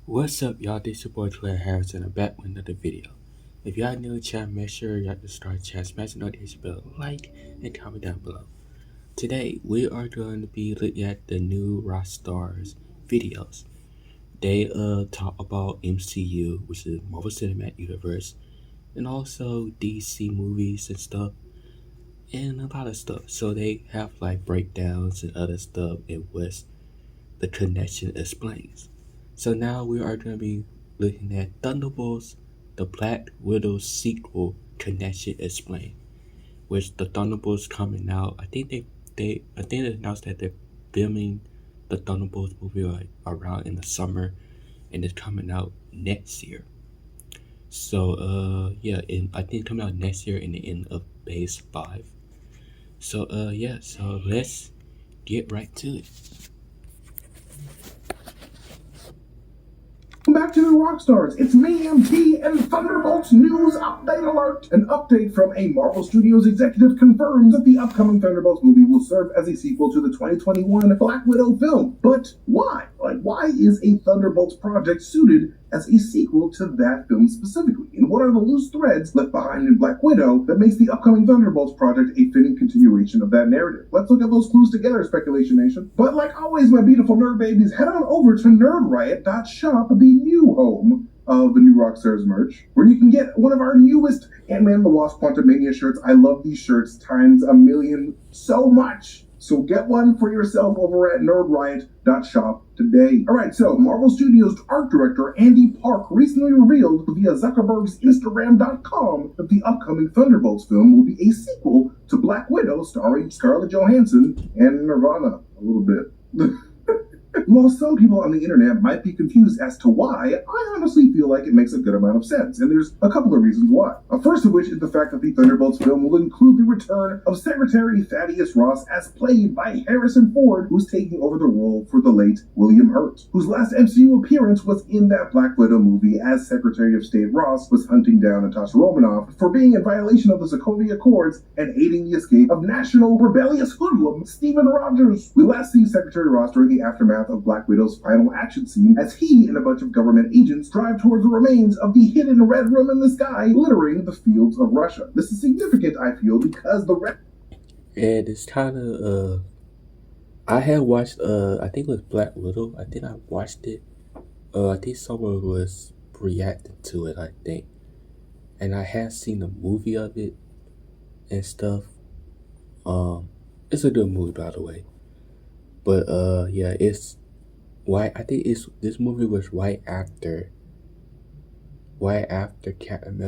What's up, y'all? This your boy Claire Harris, and I'm back with another video. If y'all new to the channel, make sure y'all to start the channel, smash the notification bell, like, and comment down below. Today, we are going to be looking at the new rockstars videos. They talk about MCU, which is Marvel Cinematic Universe, and also DC movies and stuff, and a lot of stuff. So they have like breakdowns and other stuff, and what's the connection explains. So now we are going to be looking at Thunderbolts, the Black Widow sequel connection explained, which the Thunderbolts coming out. I think they announced that they're filming the Thunderbolts movie like around in the summer, and it's coming out next year. So yeah, and I think it's coming out next year in the end of Phase 5. So yeah, so let's get right to it. Welcome back to the Rockstars. It's me, MT, and Thunderbolts News Update Alert. An update from a Marvel Studios executive confirms that the upcoming Thunderbolts movie will serve as a sequel to the 2021 Black Widow film. But why? Why is a Thunderbolts project suited as a sequel to that film specifically? And what are the loose threads left behind in Black Widow that makes the upcoming Thunderbolts project a fitting continuation of that narrative? Let's look at those clues together, Speculation Nation. But like always, my beautiful nerd babies, head on over to nerdriot.shop, the new home of the new Rockstars merch, where you can get one of our newest Ant-Man and the Wasp Quantumania shirts. I love these shirts times a million so much. So get one for yourself over at nerdriot.shop today. Alright, so Marvel Studios art director Andy Park recently revealed via Zuckerberg's Instagram.com that the upcoming Thunderbolts film will be a sequel to Black Widow starring Scarlett Johansson and Nirvana a little bit. While some people on the internet might be confused as to why, I honestly feel like it makes a good amount of sense, and there's a couple of reasons why. First of which is the fact that the Thunderbolts film will include the return of Secretary Thaddeus Ross as played by Harrison Ford, who's taking over the role for the late William Hurt, whose last MCU appearance was in that Black Widow movie as Secretary of State Ross was hunting down Natasha Romanoff for being in violation of the Sokovia Accords and aiding the escape of national rebellious hoodlum Stephen Rogers. We last see Secretary Ross during the aftermath of Black Widow's final action scene as he and a bunch of government agents drive towards the remains of the hidden Red Room in the sky littering the fields of Russia. This is significant, I feel, because the Red... And it's kind of, I had watched, I think it was Black Widow. I think I watched it. I think someone was reacting to it, I think. And I had seen a movie of it and stuff. It's a good movie, by the way. But, yeah, it's why I think this movie was right after Captain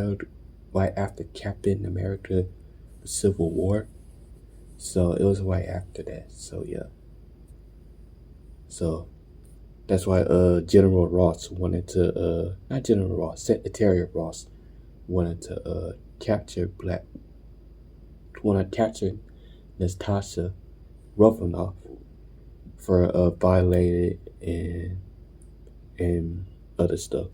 America, the Civil War. So it was right after that. So yeah. So that's why General Ross wanted to not General Ross, Secretary Ross wanted to capture Natasha Romanoff for violated and other stuff.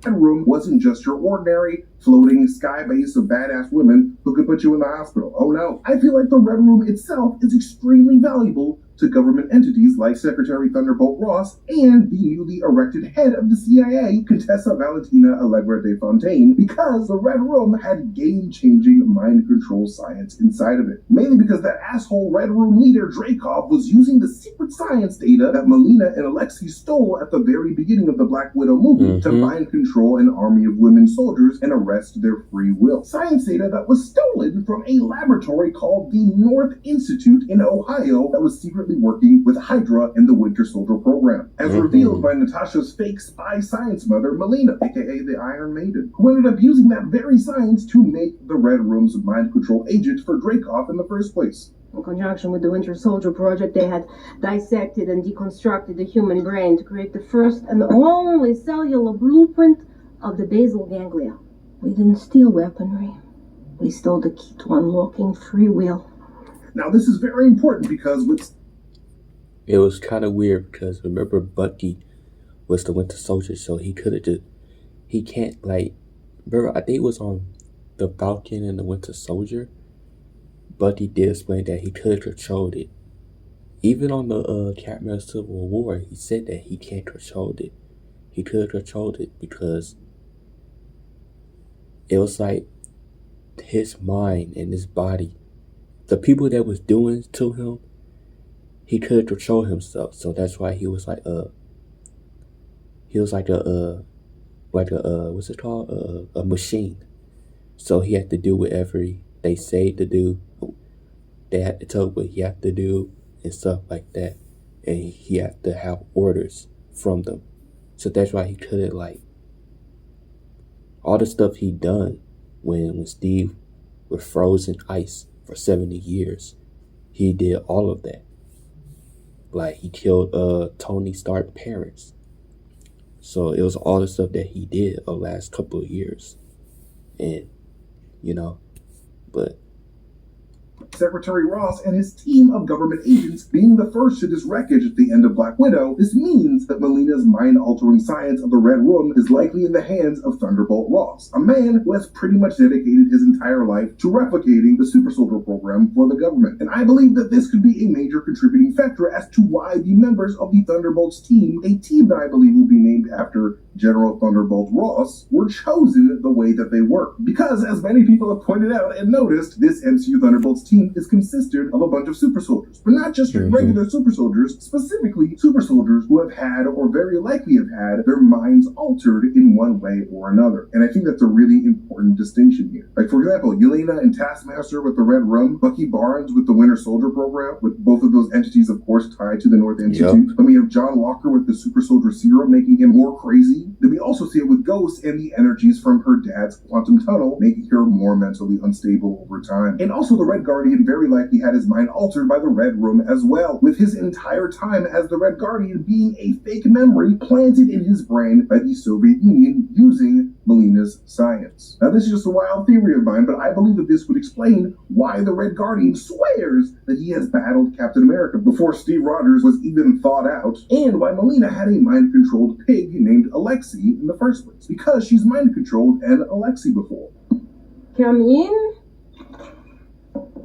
Red Room wasn't just your ordinary floating sky base of badass women who could put you in the hospital. Oh no. I feel like the Red Room itself is extremely valuable to government entities like Secretary Thunderbolt Ross and the newly erected head of the CIA, Contessa Valentina Allegra de Fontaine, because the Red Room had game-changing mind control science inside of it. Mainly because that asshole Red Room leader Dreykov was using the secret science data that Melina and Alexei stole at the very beginning of the Black Widow movie to mind control an army of women soldiers and arrest their free will. Science data that was stolen from a laboratory called the North Institute in Ohio that was secretly working with Hydra and the Winter Soldier program, as revealed by Natasha's fake spy science mother, Melina, aka the Iron Maiden, who ended up using that very science to make the Red Room's mind control agent for Dreykov in the first place. In conjunction with the Winter Soldier project, they had dissected and deconstructed the human brain to create the first and only cellular blueprint of the basal ganglia. We didn't steal weaponry. We stole the key to unlocking free will. Now, this is very important because it was kind of weird because remember Bucky was the Winter Soldier, so he could have he can't remember I think it was on the Falcon and the Winter Soldier. Bucky did explain that he could have controlled it. Even on the Captain America Civil War, he said that he can't control it. he could have controlled it because it was like his mind and his body. The people that was doing to him, he could control himself. So that's why he was like a what's it called, a machine. So he had to do whatever they say to do. They had to tell what he had to do and stuff like that, and he had to have orders from them. So that's why he couldn't like all the stuff he done when Steve was frozen ice for 70 years. He did all of that. Like he killed Tony Stark's parents. So it was all the stuff that he did the last couple of years. And you know, but Secretary Ross and his team of government agents being the first to diswreckage at the end of Black Widow, this means that Melina's mind-altering science of the Red Room is likely in the hands of Thunderbolt Ross, a man who has pretty much dedicated his entire life to replicating the Super Soldier program for the government. And I believe that this could be a major contributing factor as to why the members of the Thunderbolts team, a team that I believe will be named after General Thunderbolt Ross, were chosen the way that they were. Because, as many people have pointed out and noticed, this MCU Thunderbolts team is consisted of a bunch of super soldiers. But not just your regular super soldiers, specifically super soldiers who have had, or very likely have had, their minds altered in one way or another. And I think that's a really important distinction here. Like, for example, Yelena and Taskmaster with the Red Room, Bucky Barnes with the Winter Soldier program, with both of those entities, of course, tied to the North Institute. Yep. Then we have John Walker with the Super Soldier Serum, making him more crazy. Then we also see it with Ghost and the energies from her dad's quantum tunnel, making her more mentally unstable over time. And also the Red Guardian very likely had his mind altered by the Red Room as well, with his entire time as the Red Guardian being a fake memory planted in his brain by the Soviet Union using Melina's science. Now this is just a wild theory of mine, but I believe that this would explain why the Red Guardian swears that he has battled Captain America before Steve Rogers was even thought out, and why Melina had a mind-controlled pig named Alexei in the first place, because she's mind-controlled and Alexei before. Come in?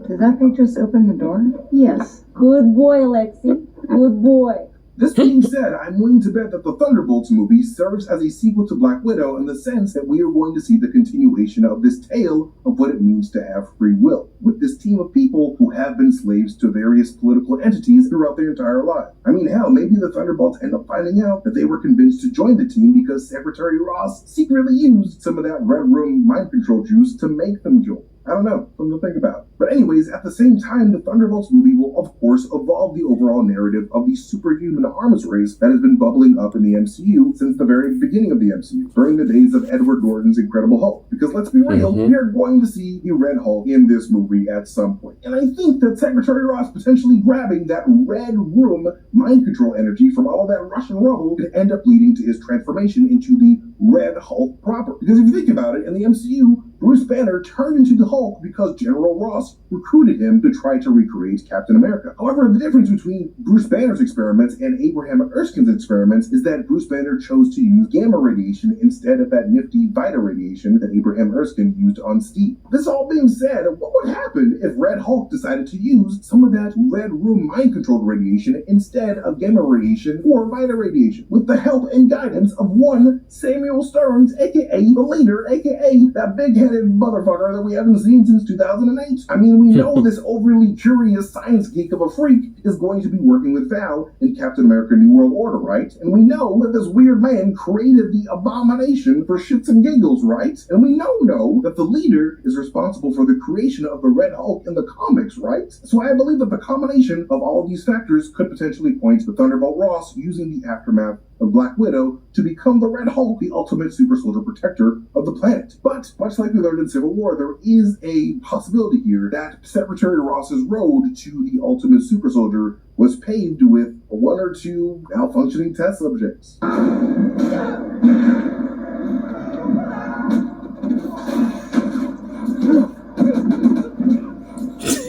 Did that thing just open the door? Yes. Good boy, Alexei. Good boy. This being said, I'm willing to bet that the Thunderbolts movie serves as a sequel to Black Widow in the sense that we are going to see the continuation of this tale of what it means to have free will, with this team of people who have been slaves to various political entities throughout their entire life. I mean, hell, maybe the Thunderbolts end up finding out that they were convinced to join the team because Secretary Ross secretly used some of that Red Room mind control juice to make them join. I don't know, something to think about. But anyways, at the same time, the Thunderbolts movie will of course evolve the overall narrative of the superhuman arms race that has been bubbling up in the MCU since the very beginning of the MCU, during the days of Edward Norton's Incredible Hulk. Because let's be real, we are going to see the Red Hulk in this movie at some point. And I think that Secretary Ross potentially grabbing that Red Room mind control energy from all that Russian rubble could end up leading to his transformation into the Red Hulk proper. Because if you think about it, in the MCU, Bruce Banner turned into the Hulk because General Ross recruited him to try to recreate Captain America. However, the difference between Bruce Banner's experiments and Abraham Erskine's experiments is that Bruce Banner chose to use gamma radiation instead of that nifty Vita radiation that Abraham Erskine used on Steve. This all being said, what would happen if Red Hulk decided to use some of that Red Room mind-controlled radiation instead of gamma radiation or Vita radiation, with the help and guidance of one Samuel Stearns, aka the leader, aka that big-headed motherfucker that we haven't seen since 2008. I mean, we know this overly curious science geek of a freak is going to be working with Val in Captain America New World Order, right? And we know that this weird man created the abomination for shits and giggles, right? And we know that the leader is responsible for the creation of the Red Hulk in the comics, right? So I believe that the combination of all of these factors could potentially point to Thunderbolt Ross using the aftermath of Black Widow to become the Red Hulk, the ultimate super soldier protector of the planet. But, much like we learned in Civil War, there is a possibility here that Secretary Ross's road to the ultimate super soldier was paved with one or two malfunctioning test subjects.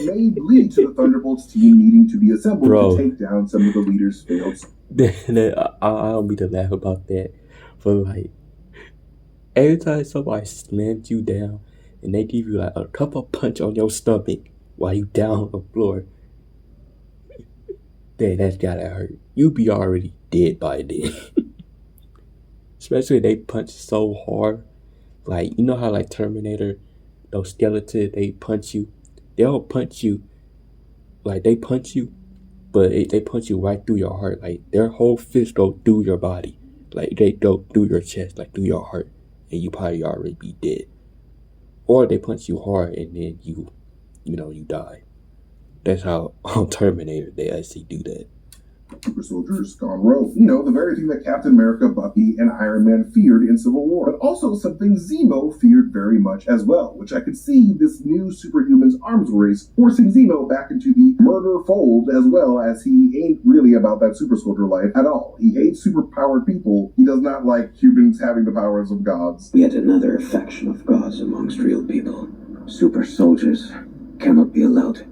May lead to the Thunderbolts team needing to be assembled to take down some of the leader's failed. I don't mean to laugh about that, but like every time somebody slams you down and they give you like a couple punch on your stomach while you down on the floor, then that's gotta hurt. You be already dead by then. Especially they punch so hard. Like, you know how like Terminator, those skeletons, they punch you. They don't punch you like they punch you, but they punch you right through your heart. Like their whole fist go through your body. Like they go through your chest, like through your heart, and you probably already be dead. Or they punch you hard and then you die. That's how on Terminator they actually do that. Super soldiers gone rogue. You know, the very thing that Captain America, Bucky, and Iron Man feared in Civil War. But also something Zemo feared very much as well, which I could see this new superhuman's arms race forcing Zemo back into the murder fold, as well as he ain't really about that super soldier life at all. He hates superpowered people. He does not like humans having the powers of gods. Yet another affection of gods amongst real people. Super soldiers cannot be allowed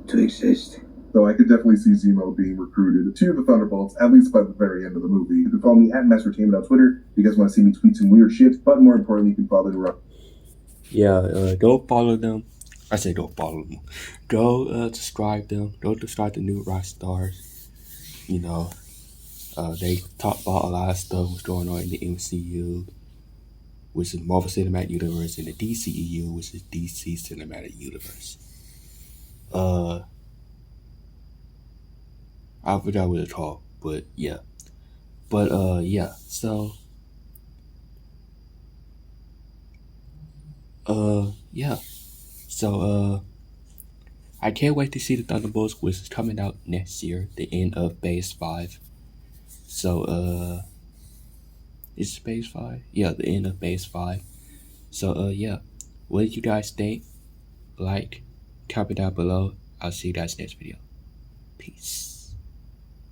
to exist. So I could definitely see Zemo being recruited to the Thunderbolts, at least by the very end of the movie. You can follow me at Mastertainment on Twitter if you guys want to see me tweet some weird shit, but more importantly, you can follow the rock. Yeah, go follow them. I say go follow them. Go subscribe them. Go subscribe to new rockstars. You know, they talk about a lot of stuff what's going on in the MCU, which is Marvel Cinematic Universe, and the DCEU, which is DC Cinematic Universe. I forgot what it's called, but yeah. But yeah. So yeah. So I can't wait to see the Thunderbolts, which is coming out next year, the end of Phase 5. So is it Phase 5? Yeah, the end of Phase 5. So yeah. What did you guys think? Like, comment down below. I'll see you guys next video. Peace.